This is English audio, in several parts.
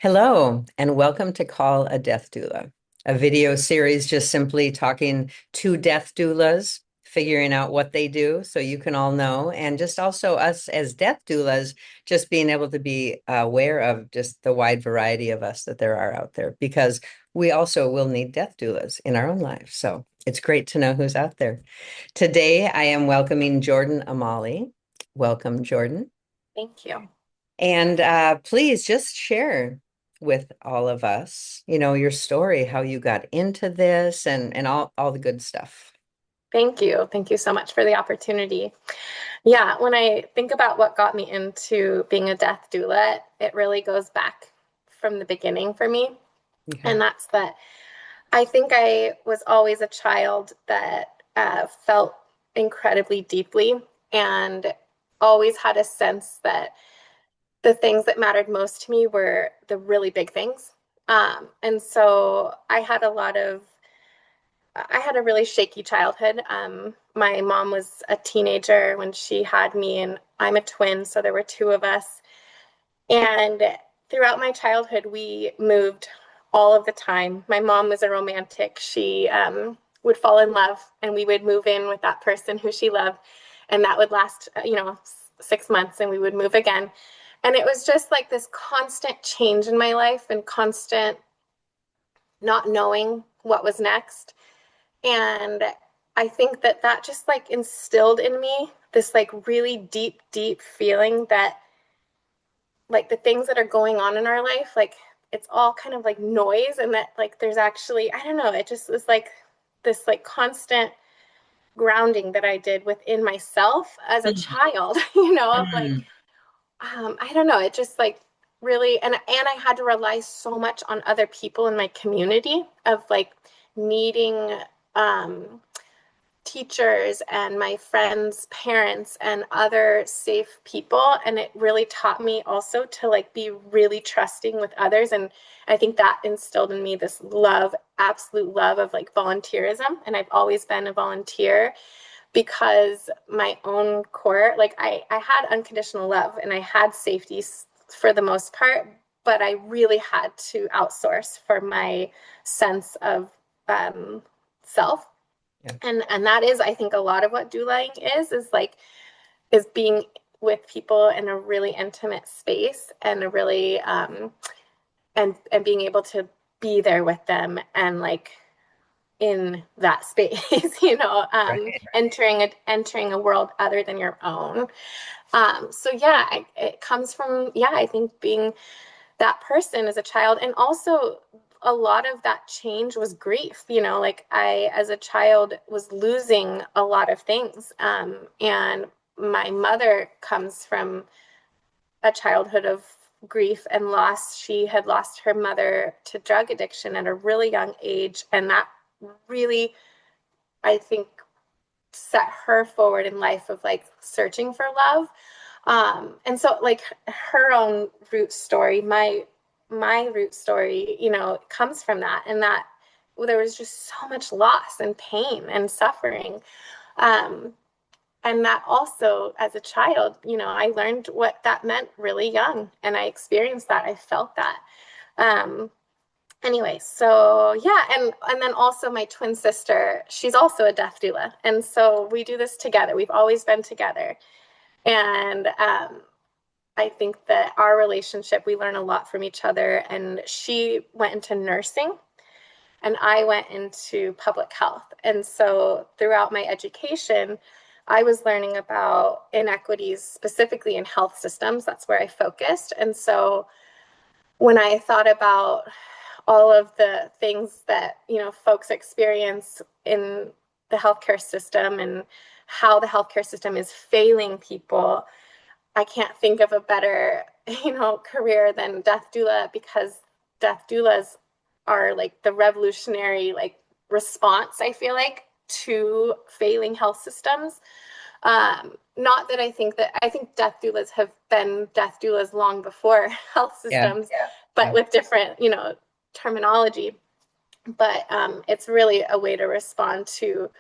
Hello, and welcome to Call a Death Doula, a video series just simply talking to death doulas, figuring out what they do so you can all know, and just also us as death doulas, just being able to be aware of just the wide variety of us that there are out there, because we also will need death doulas in our own lives. So it's great to know who's out there. Today, I am welcoming Jordan Amali. Welcome, Jordan. Thank you. And please just share with all of us, your story, how you got into this and all the good stuff. Thank you. Thank you so much for the opportunity. Yeah, when I think about what got me into being a death doula, it really goes back from the beginning for me. Okay. And that's that I think I was always a child that felt incredibly deeply and always had a sense that the things that mattered most to me were the really big things. And so I had a really shaky childhood. My mom was a teenager when she had me, and I'm a twin, so there were two of us. And throughout my childhood, we moved all of the time. My mom was a romantic. She would fall in love, and we would move in with that person who she loved, and that would last, 6 months, and we would move again. And it was just like this constant change in my life and constant not knowing what was next. And I think that that just like instilled in me this like really deep, deep feeling that like the things that are going on in our life, like it's all kind of like noise, and that like there's actually, I don't know, it just was like this like constant grounding that I did within myself as a child, of like, Mm. I don't know, it just like really, and I had to rely so much on other people in my community of like needing um teachers and my friends' parents and other safe people. And it really taught me also to like be really trusting with others. And I think that instilled in me this love, absolute love of like volunteerism. And I've always been a volunteer because my own core, like I had unconditional love and I had safety for the most part, but I really had to outsource for my sense of self. Yeah. And that is, I think, a lot of what doulaing is like is being with people in a really intimate space and a really and being able to be there with them and like in that space, Right. entering a world other than your own. So yeah, it comes from, yeah, I think being that person as a child. And also a lot of that change was grief, like I as a child was losing a lot of things. And my mother comes from a childhood of grief and loss. She had lost her mother to drug addiction at a really young age, and that really, I think, set her forward in life of like searching for love. And so like her own root story, my root story, comes from that, and that there was just so much loss and pain and suffering. Um, and that also, as a child, I learned what that meant really young, and I experienced that. I felt that. Um, anyway, so yeah, and then also my twin sister, she's also a death doula, and so we do this together. We've always been together, and I think that our relationship, we learn a lot from each other. And she went into nursing, and I went into public health. And so throughout my education, I was learning about inequities specifically in health systems. That's where I focused. And so when I thought about all of the things that, folks experience in the healthcare system and how the healthcare system is failing people, I can't think of a better, career than death doula, because death doulas are like the revolutionary like response, I feel like, to failing health systems. Not that I think death doulas have been death doulas long before health Yeah. systems, but Yeah. with different, terminology. But it's really a way to respond to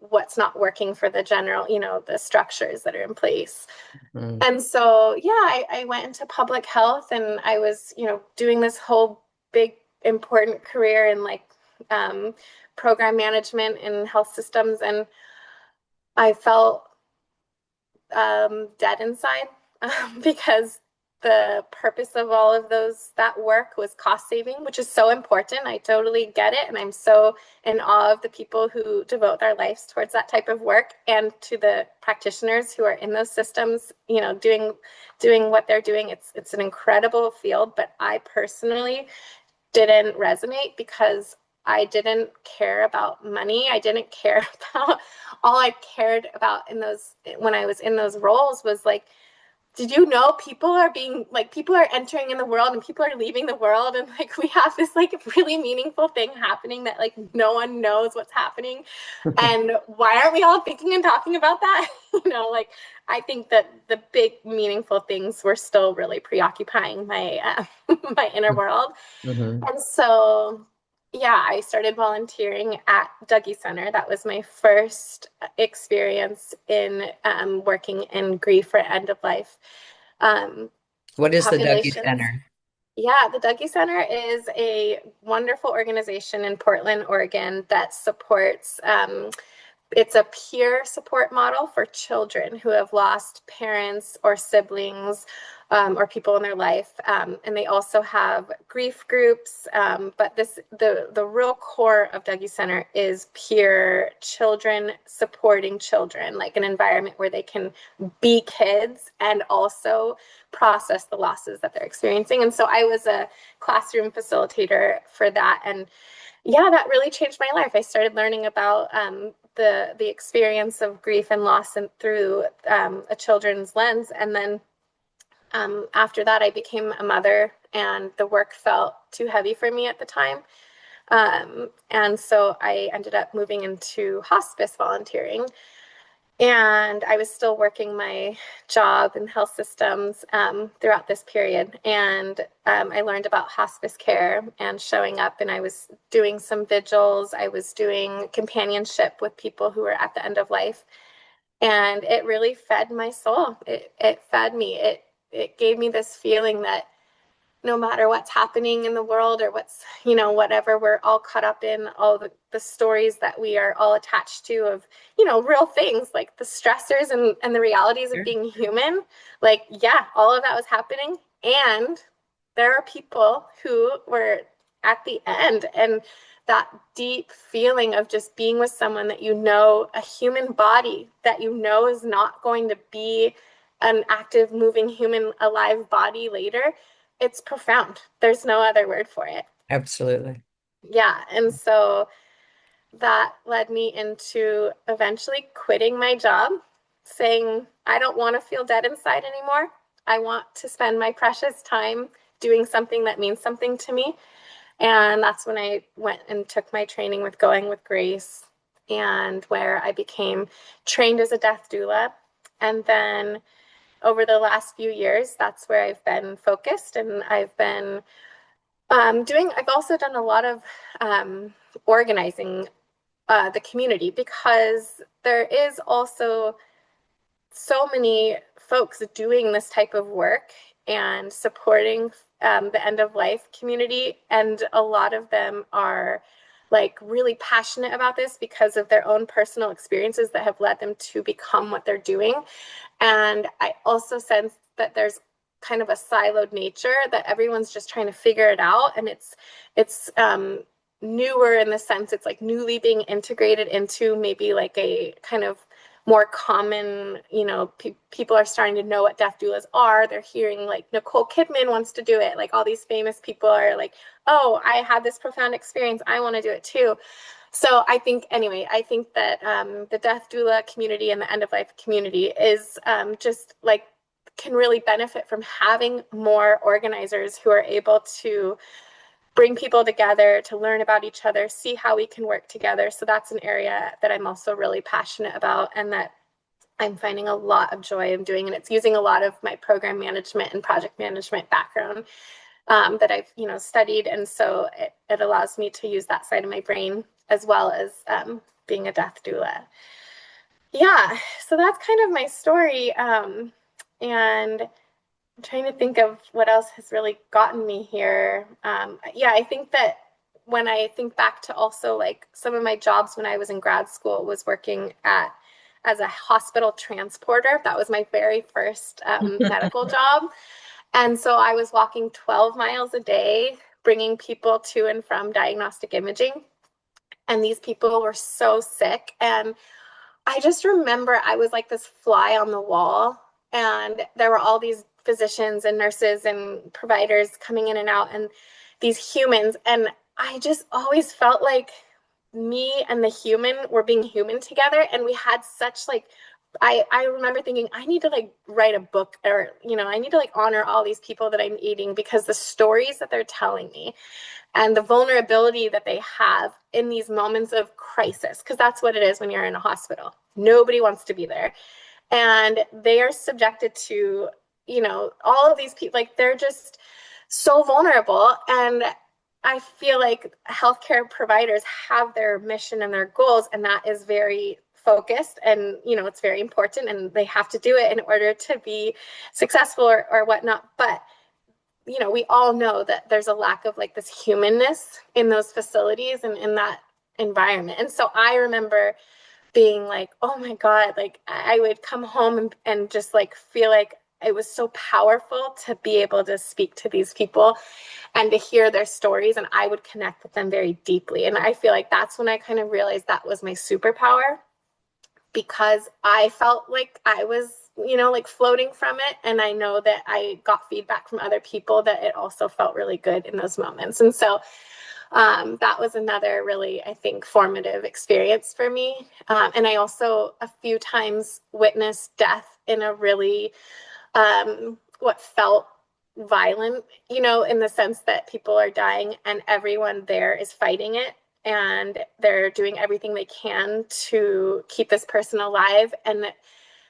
what's not working for the general, the structures that are in place. Mm. And so, yeah, I went into public health, and I was, doing this whole big, important career in like um, program management in health systems. And I felt dead inside because the purpose of all of that work was cost saving, which is so important. I totally get it. And I'm so in awe of the people who devote their lives towards that type of work, and to the practitioners who are in those systems, doing what they're doing. It's an incredible field, but I personally didn't resonate because I didn't care about money. I didn't care about all I cared about in those when I was in those roles was like, did you know people are entering in the world and people are leaving the world, and like we have this like really meaningful thing happening that like no one knows what's happening, and why aren't we all thinking and talking about that? Like I think that the big meaningful things were still really preoccupying my my inner world. Mm-hmm. And so, yeah, I started volunteering at Dougie Center. That was my first experience in working in grief or end of life um, What is the Dougie populations. Center? Yeah, the Dougie Center is a wonderful organization in Portland, Oregon that supports it's a peer support model for children who have lost parents or siblings or people in their life. And they also have grief groups. But the real core of Dougie Center is peer children supporting children, like an environment where they can be kids and also process the losses that they're experiencing. And so I was a classroom facilitator for that. And yeah, that really changed my life. I started learning about the experience of grief and loss and through a children's lens. And then after that, I became a mother, and the work felt too heavy for me at the time. And so I ended up moving into hospice volunteering. And I was still working my job in health systems throughout this period. And I learned about hospice care and showing up, and I was doing some vigils. I was doing companionship with people who were at the end of life. And it really fed my soul. It fed me. It gave me this feeling that no matter what's happening in the world or what's, whatever we're all caught up in, all the stories that we are all attached to of, real things like the stressors and the realities of Sure. being human. Like, yeah, all of that was happening. And there are people who were at the end, and that deep feeling of just being with someone that a human body that is not going to be an active, moving human alive body later. It's profound. There's no other word for it. Absolutely. Yeah. And so that led me into eventually quitting my job, saying, I don't want to feel dead inside anymore. I want to spend my precious time doing something that means something to me. And that's when I went and took my training with Going with Grace, and where I became trained as a death doula. And then over the last few years, that's where I've been focused, and I've been I've also done a lot of organizing the community, because there is also so many folks doing this type of work and supporting the end of life community. And a lot of them are like really passionate about this because of their own personal experiences that have led them to become what they're doing. And I also sense that there's kind of a siloed nature, that everyone's just trying to figure it out. And it's newer in the sense it's like newly being integrated into maybe like a kind of more common, people are starting to know what death doulas are. They're hearing like Nicole Kidman wants to do it. Like all these famous people are like, oh, I had this profound experience, I want to do it too. So I think that the death doula community and the end of life community is just like can really benefit from having more organizers who are able to bring people together to learn about each other, see how we can work together. So that's an area that I'm also really passionate about, and that I'm finding a lot of joy in doing. And it's using a lot of my program management and project management background that I've studied, and so it allows me to use that side of my brain as well as being a death doula. Yeah, so that's kind of my story. And I'm trying to think of what else has really gotten me here. Yeah, I think that when I think back to also like some of my jobs when I was in grad school was working at as a hospital transporter. That was my very first medical job. And so I was walking 12 miles a day, bringing people to and from diagnostic imaging. And these people were so sick. And I just remember I was like this fly on the wall, and there were all these physicians and nurses and providers coming in and out, and these humans. And I just always felt like me and the human were being human together. And we had such like, I remember thinking, I need to like write a book, or, I need to like honor all these people that I'm eating, because the stories that they're telling me and the vulnerability that they have in these moments of crisis, because that's what it is when you're in a hospital. Nobody wants to be there. And they are subjected to, all of these people, like they're just so vulnerable. And I feel like healthcare providers have their mission and their goals, and that is very focused, and it's very important, and they have to do it in order to be successful or whatnot. But we all know that there's a lack of like this humanness in those facilities and in that environment. And so I remember being like, oh my God, like I would come home and just like feel like it was so powerful to be able to speak to these people and to hear their stories, and I would connect with them very deeply. And I feel like that's when I kind of realized that was my superpower, because I felt like I was, like floating from it. And I know that I got feedback from other people that it also felt really good in those moments. And so that was another really, I think, formative experience for me. And I also a few times witnessed death in a really, what felt violent, in the sense that people are dying and everyone there is fighting it, and they're doing everything they can to keep this person alive. And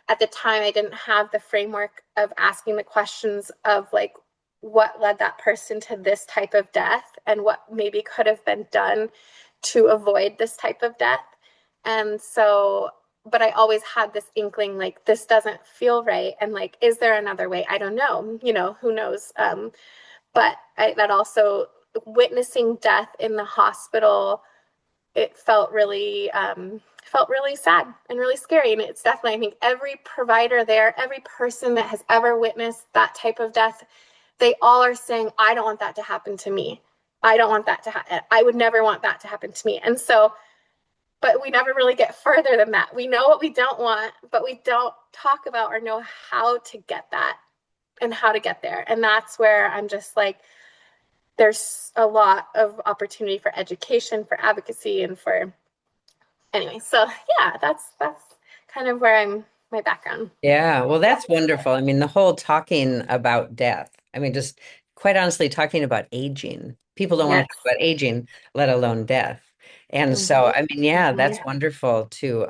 at the time, I didn't have the framework of asking the questions of like, what led that person to this type of death, and what maybe could have been done to avoid this type of death. And so, but I always had this inkling, like, this doesn't feel right. And like, is there another way? I don't know, who knows? But that also, witnessing death in the hospital, it felt really sad and really scary. And it's definitely, I think every provider there, every person that has ever witnessed that type of death, they all are saying, I don't want that to happen to me. I don't want that to happen. I would never want that to happen to me. And so, but we never really get further than that. We know what we don't want, but we don't talk about or know how to get that and how to get there. And that's where I'm just like, there's a lot of opportunity for education, for advocacy, and for anyway. So yeah, that's kind of where my background. Yeah, well, that's wonderful. I mean, the whole talking about death. I mean, just quite honestly, talking about aging. People don't want to Yes. talk about aging, let alone death. And so, Mm-hmm. I mean, yeah, Mm-hmm. that's wonderful to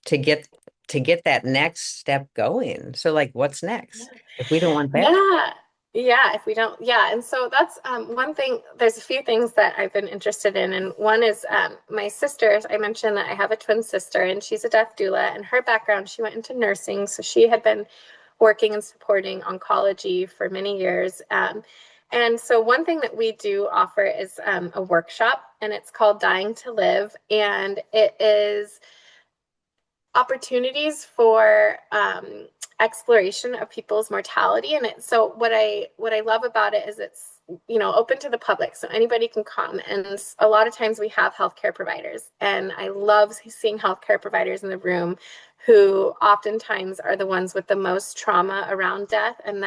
get that next step going. So, like, what's next if we don't want that? Yeah. Yeah, if we don't, yeah. And so that's one thing. There's a few things that I've been interested in. And one is my sisters. I mentioned that I have a twin sister, and she's a death doula. And her background, she went into nursing. So she had been working and supporting oncology for many years. And so one thing that we do offer is a workshop, and it's called Dying to Live. And it is opportunities for exploration of people's mortality. And so what I love about it is it's open to the public, so anybody can come. And a lot of times we have healthcare providers, and I love seeing healthcare providers in the room, who oftentimes are the ones with the most trauma around death, and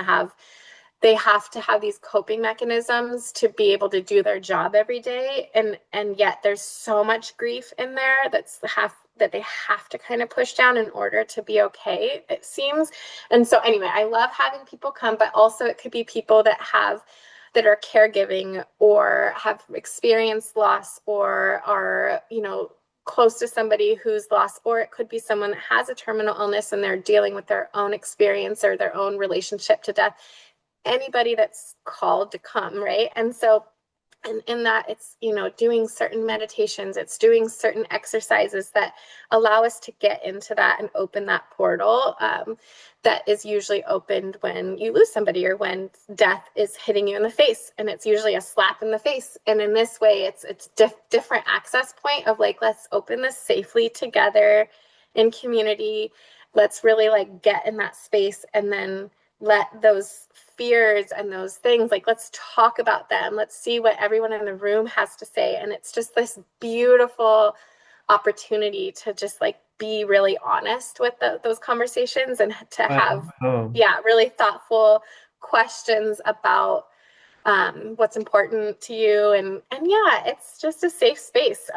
they have to have these coping mechanisms to be able to do their job every day. And yet there's so much grief in there that they have to kind of push down in order to be okay, it seems. And so anyway, I love having people come, but also it could be people that are caregiving or have experienced loss, or are, close to somebody who's lost, or it could be someone that has a terminal illness and they're dealing with their own experience or their own relationship to death. Anybody that's called to come, right? And so And in that, it's, doing certain meditations, it's doing certain exercises that allow us to get into that and open that portal, that is usually opened when you lose somebody or when death is hitting you in the face, and it's usually a slap in the face. And in this way, it's different access point of like, let's open this safely together in community. Let's really like get in that space, and then let those fears and those things, like, let's talk about them. Let's see what everyone in the room has to say. And it's just this beautiful opportunity to just like be really honest with those conversations, and to have, Wow. yeah, really thoughtful questions about what's important to you. And yeah, it's just a safe space.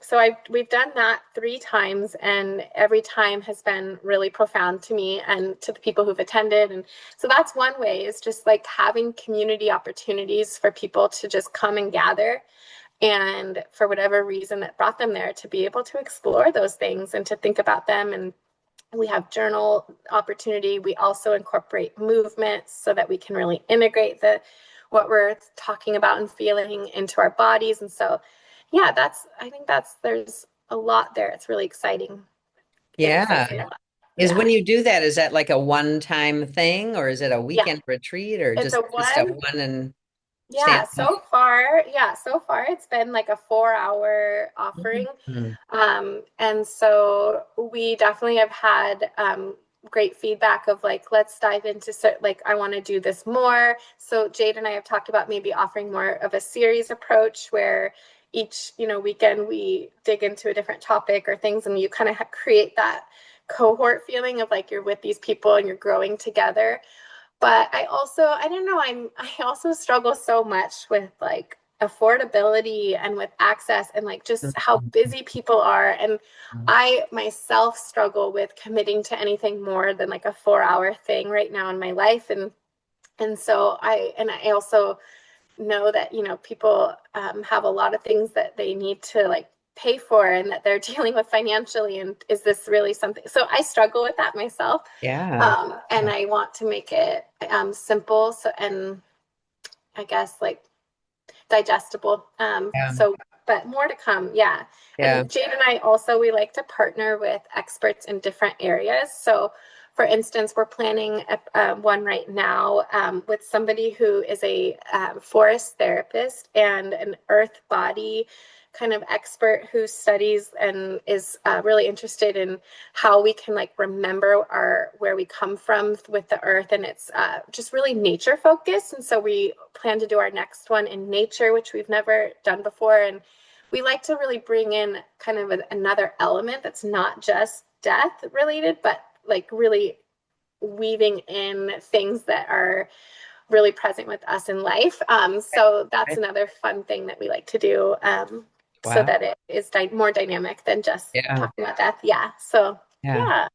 So we've done that 3 times, and every time has been really profound to me and to the people who've attended. And so that's one way, is just like having community opportunities for people to just come and gather, and for whatever reason that brought them there, to be able to explore those things and to think about them. And we have journal opportunity. We also incorporate movements so that we can really integrate what we're talking about and feeling into our bodies. And so, yeah, I think there's a lot there. It's really exciting. It excites me Yeah. a lot. Is Yeah. when you do that, is that like a one-time thing or is it a Yeah. weekend retreat or It's just a just a one. one and stand So far it's been like a 4 hour up? offering. Mhm. And so we definitely have had great feedback of like, let's dive into, like, I want to do this more. So Jade and I have talked about maybe offering more of a series approach, where each, weekend we dig into a different topic or things, and you kind of create that cohort feeling of like you're with these people and you're growing together. But I don't know, I also struggle so much with like affordability and with access, and like just how busy people are. And I myself struggle with committing to anything more than like a 4 hour thing right now in my life. And so I also know that, people have a lot of things that they need to like pay for, and that they're dealing with financially. And is this really something? So I struggle with that myself. Yeah. And I want to make it simple, so, and I guess like digestible. Yeah. But more to come. Yeah. Yeah. And Jade and I also, we like to partner with experts in different areas. So for instance, we're planning one right now with somebody who is a forest therapist and an earth body kind of expert, who studies and is really interested in how we can like remember where we come from with the earth. And it's just really nature focused. And so we plan to do our next one in nature, which we've never done before. And we like to really bring in kind of another element that's not just death related, but like really weaving in things that are really present with us in life. So that's another fun thing that we like to do, so Wow. that it is more dynamic than just Yeah. talking about death. Yeah. So Yeah. yeah,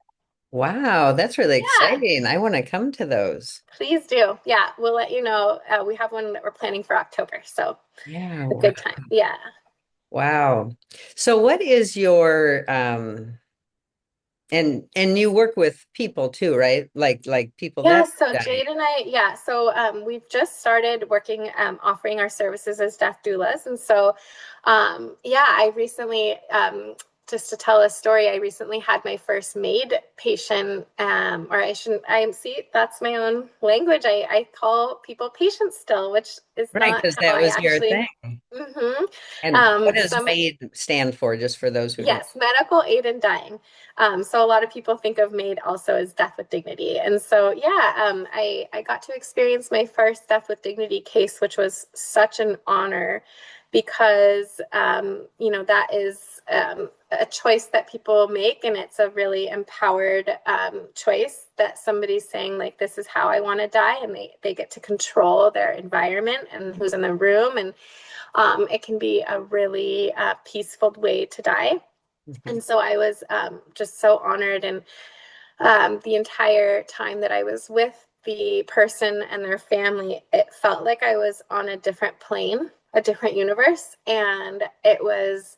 Wow, that's really yeah, exciting. I want to come to those. please do. Yeah, we'll let you know. We have one that we're planning for October, so Yeah. a good time. Yeah. Wow. So what is your and you work with people too, right? Like people Yeah, that so die. Jade and I, yeah, so we've just started working, offering our services as death doulas. And so, yeah, I recently, just to tell a story, I recently had my first MAID patient, or I shouldn't, see, that's my own language. I call people patients still, which is Right, not because how that I was your actually, thing. mm-hmm. And what does Some MAID stand for, just for those who don't? Yes, medical aid in dying. So a lot of people think of MAID also as death with dignity. And so, yeah, I got to experience my first death with dignity case, which was such an honor, because, that is a choice that people make. And it's a really empowered choice that somebody's saying, like, this is how I want to die. And they get to control their environment and who's in the room. And it can be a really peaceful way to die. Mhm. And so I was just so honored. And the entire time that I was with the person and their family, it felt like I was on a different plane, a different universe. And it was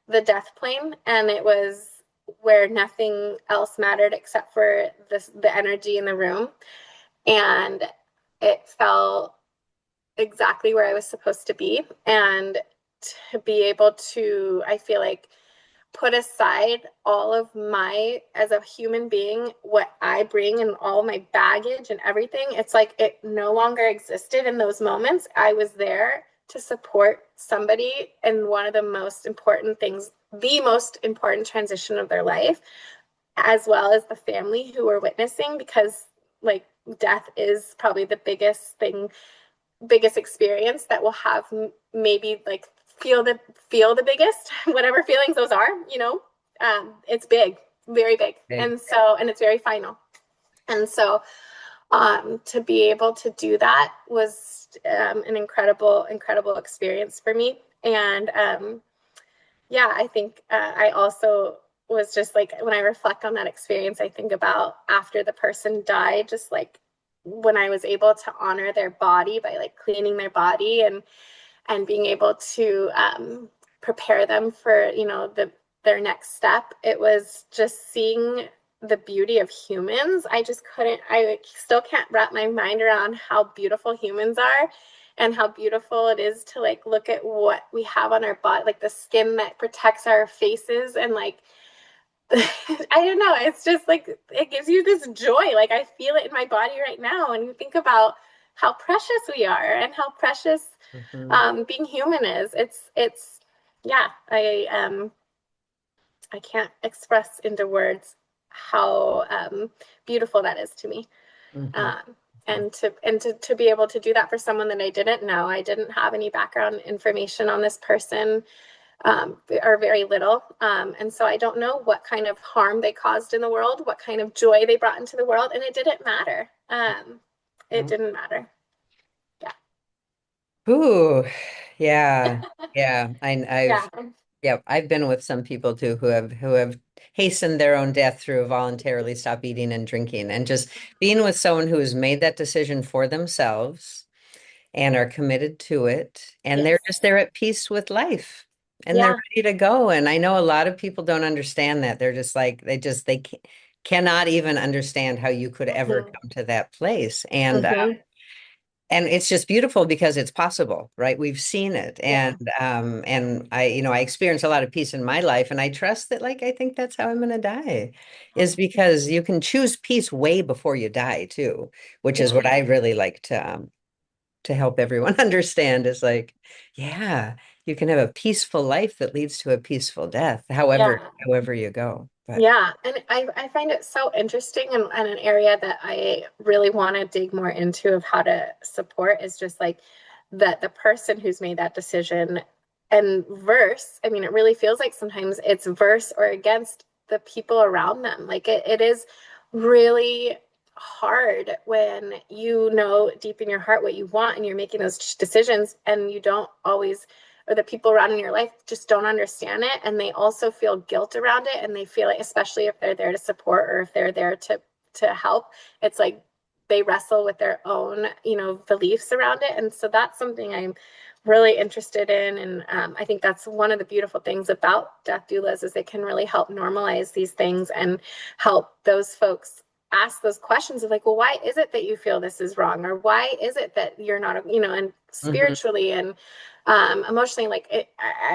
the death plane. And it was where nothing else mattered except for the energy in the room. And it felt exactly where I was supposed to be. And to be able to, I feel like, put aside all of my, as a human being, what I bring and all my baggage and everything. It's like it no longer existed in those moments. I was there to support somebody in one of the most important things, the most important transition of their life, as well as the family who were witnessing, because like death is probably the biggest thing, biggest experience that will have maybe like feel the biggest whatever feelings those are, it's big, very big. Right. And so, and it's very final. And so to be able to do that was an incredible experience for me. And yeah, I think I also was just like, when I reflect on that experience, I think about after the person died, just like when I was able to honor their body by like cleaning their body and being able to prepare them for, their next step. It was just seeing the beauty of humans. I still can't wrap my mind around how beautiful humans are and how beautiful it is to like look at what we have on our body, like the skin that protects our faces, and like I don't know, it's just like it gives you this joy. Like I feel it in my body right now, and you think about how precious we are and how precious Mhm. being human is. It's yeah, I can't express into words how beautiful that is to me. Mhm. Um, and to be able to do that for someone that I didn't know. I didn't have any background information on this person, or very little. And so I don't know what kind of harm they caused in the world, what kind of joy they brought into the world, and it didn't matter. It Mhm. didn't matter. Yeah. Ooh, yeah, yeah. Yeah. Yeah, I've been with some people too who have hastened their own death through voluntarily stop eating and drinking, and just being with someone who has made that decision for themselves and are committed to it, and Yes. they're at peace with life and they're Yeah. ready to go. And I know a lot of people don't understand that. They're just like cannot even understand how you could ever Mm-hmm. come to that place. Mm-hmm. And it's just beautiful because it's possible, right? We've seen it. Yeah. And I experience a lot of peace in my life, and I trust that, like, I think that's how I'm going to die, is because you can choose peace way before you die too, which is Yeah. what I really like to help everyone understand, is like, yeah, you can have a peaceful life that leads to a peaceful death, however Yeah. however you go. But Yeah, and I find it so interesting, and an area that I really want to dig more into of how to support is just like that the person who's made that decision and verse, I mean, it really feels like sometimes it's verse or against the people around them. Like it is really hard when you know deep in your heart what you want and you're making those decisions and you don't always, or the people around in your life just don't understand it, and they also feel guilt around it, and they feel like, especially if they're there to support or if they're there to help, it's like they wrestle with their own beliefs around it. And so that's something I'm really interested in, and I think that's one of the beautiful things about death doulas is they can really help normalize these things and help those folks ask those questions of like, well, why is it that you feel this is wrong, or why is it that you're not, and mhm, spiritually and emotionally, like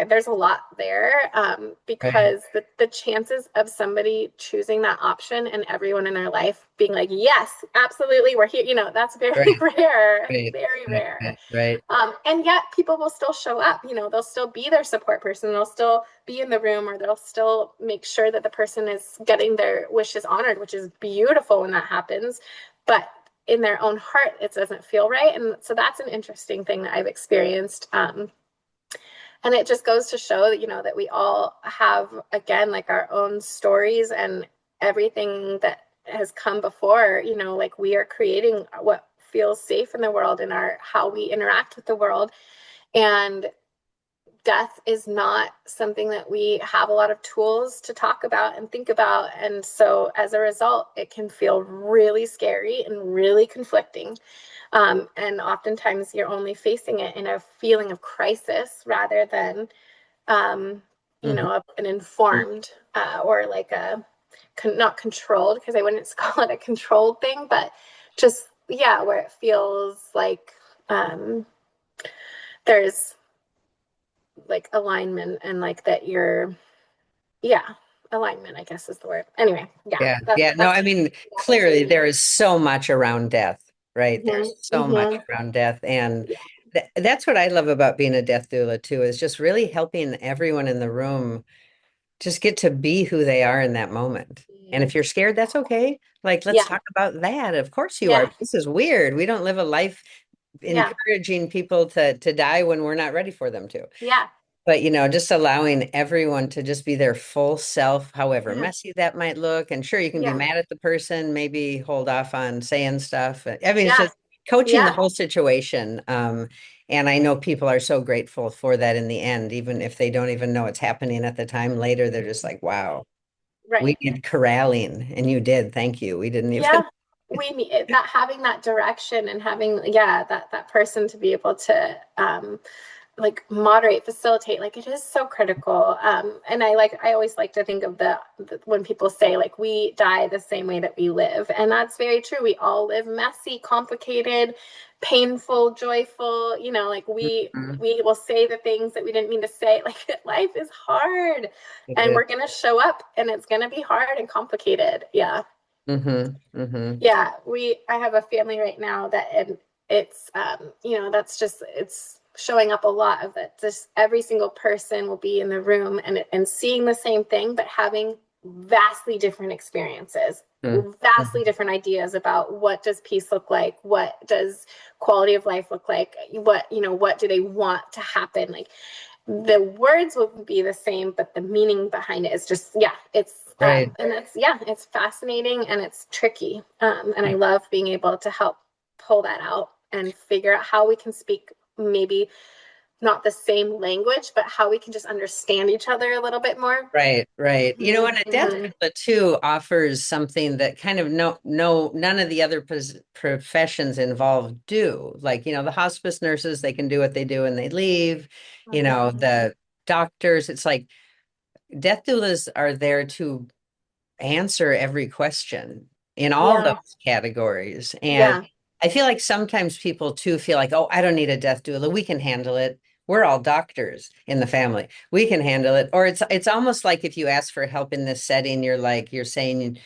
there's a lot there, right, because the chances of somebody choosing that option and everyone in their life being like, yes, absolutely, we're here, that's very right, rare, right, very right, rare. right, right. And yet people will still show up, they'll still be their support person, they'll still be in the room, or they'll still make sure that the person is getting their wishes honored, which is beautiful when that happens. But in their own heart, it doesn't feel right. And so that's an interesting thing that I've experienced. And it just goes to show that, that we all have, again, like our own stories and everything that has come before, like we are creating what feels safe in the world and how we interact with the world. And death is not something that we have a lot of tools to talk about and think about. And so as a result, it can feel really scary and really conflicting. And oftentimes you're only facing it in a feeling of crisis rather than, um, Mhm. an informed, or like not controlled, because I wouldn't call it a controlled thing, but just, yeah, where it feels like, um, there's like alignment and like that you're, yeah, alignment, I guess is the word. Anyway, yeah, Yeah. Yeah. No, that's I mean, that's clearly there is so much around death, right? There's so much hmm around death. And yeah, that's what I love about being a death doula too, is just really helping everyone in the room just get to be who they are in that moment. And if you're scared, that's okay. Like, let's yeah, talk about that. Of course you are. yeah, This is weird. We don't live a life yeah, encouraging people to die when we're not ready for them to. yeah, But, just allowing everyone to just be their full self, however yeah, messy that might look. And sure, you can be yeah, mad at the person, maybe hold off on saying stuff. I mean, it's yeah, just coaching the yeah, whole situation. And I know people are so grateful for that in the end, even if they don't even know it's happening at the time later, they're just like, wow, we right. did corralling and you did. Thank you. We didn't even. Yeah, we need that, having that direction and having, yeah, that person to be able to like moderate, facilitate, like it is so critical. And I always like to think of the when people say like we die the same way that we live, and that's very true. We all live messy, complicated, painful, joyful. Like Mhm. we will say the things that we didn't mean to say. Like life is hard, It and is. we're gonna show up, and it's gonna be hard and complicated. Yeah. Mm-hmm. Mm-hmm. Yeah, I have a family right now that, and it's that's just, it's showing up a lot of it. Just every single person will be in the room and seeing the same thing, but having vastly different experiences, vastly Mm-hmm. different ideas about what does peace look like, what does quality of life look like, what do they want to happen, like the words will be the same, but the meaning behind it is just, yeah, it's Right. and it's, yeah, it's fascinating and it's tricky. And I love being able to help pull that out and figure out how we can speak maybe not the same language, but how we can just understand each other a little bit more. Right, right. And a death Mm-hmm. doula too offers something that kind of none of the other professions involved do. Like, the hospice nurses, they can do what they do and they leave. Mm-hmm. The doctors, it's like death doulas are there to answer every question in all Yeah, those categories. And yeah, I feel like sometimes people too feel like, oh, I don't need a death doula. We can handle it. We're all doctors in the family. We can handle it. Or it's almost like if you ask for help in this setting, you're saying,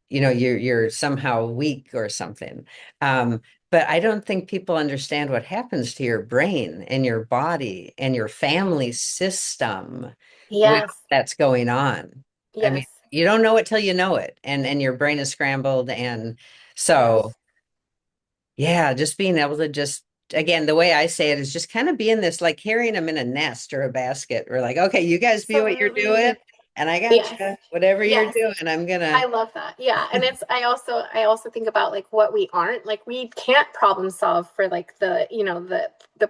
you're somehow weak or something. But I don't think people understand what happens to your brain and your body and your family system when yes, that's going on. I mean, yes, you don't know it till you know it, and your brain is scrambled. And so, yes. yeah, just being able to just again, the way I say it is just kind of being this like carrying them in a nest or a basket. We're like, okay, you guys be what you're doing, Absolutely. and I got Yes, you. Whatever you're yes. doing, I'm I gonna. love that. Yeah. And it's, I also think about like what we aren't, like we can't problem solve for like the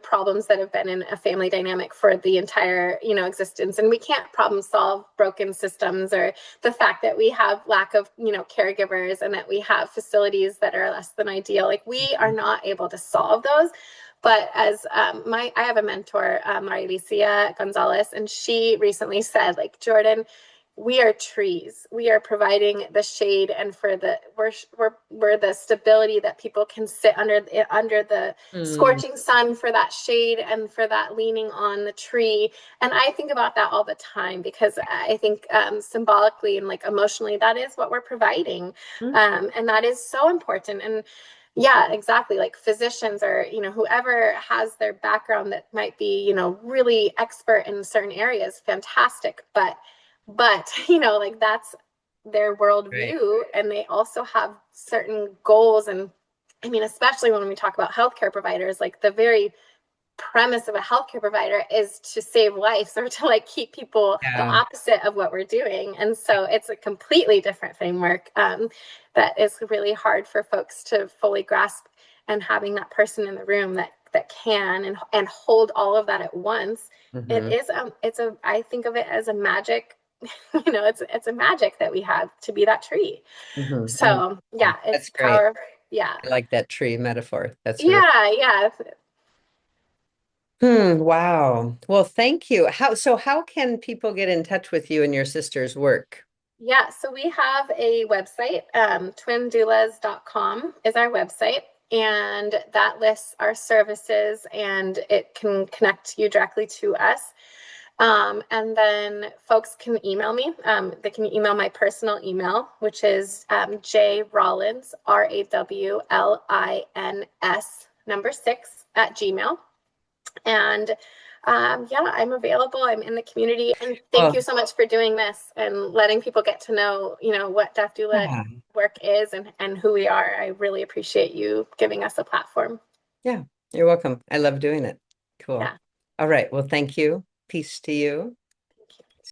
problems that have been in a family dynamic for the entire, existence. And we can't problem solve broken systems or the fact that we have lack of, caregivers and that we have facilities that are less than ideal. Like we are not able to solve those. But as I have a mentor, Maria Alicia Gonzalez, and she recently said, like, Jordan, we are trees. We are providing the shade, and for the we're the stability that people can sit under the Mm, scorching sun for that shade and for that leaning on the tree. And I think about that all the time because I think symbolically and like emotionally, that is what we're providing, mm, and that is so important. And yeah, exactly. Like physicians or, whoever has their background that might be, really expert in certain areas, fantastic. But like that's their right. worldview, and they also have certain goals. And I mean, especially when we talk about healthcare providers, like the very premise of a healthcare provider is to save lives or to like keep people the Yeah. opposite of what we're doing. And so it's a completely different framework, that is really hard for folks to fully grasp. And having that person in the room that can and hold all of that at once, it Hmm. is it's a I think of it as a magic. It's a magic that we have to be that tree. Hmm. I love So that. yeah, it's That's great. power. Yeah, I like that tree metaphor. That's really. yeah. Wow. Well, thank you. How can people get in touch with you and your sister's work? Yeah, so we have a website, twindoulas.com is our website. and that lists our services and it can connect you directly to us. And then folks can email me. They can email my personal email, which is jrollins, RAWLINS, number 6 at Gmail. And yeah, I'm available. I'm in the community. And thank you Well, so much for doing this and letting people get to know, what Death Doula yeah, work is and who we are. I really appreciate you giving us a platform. yeah, you're welcome. I love doing it. Cool. Yeah. All right. Well, thank you. Peace to you.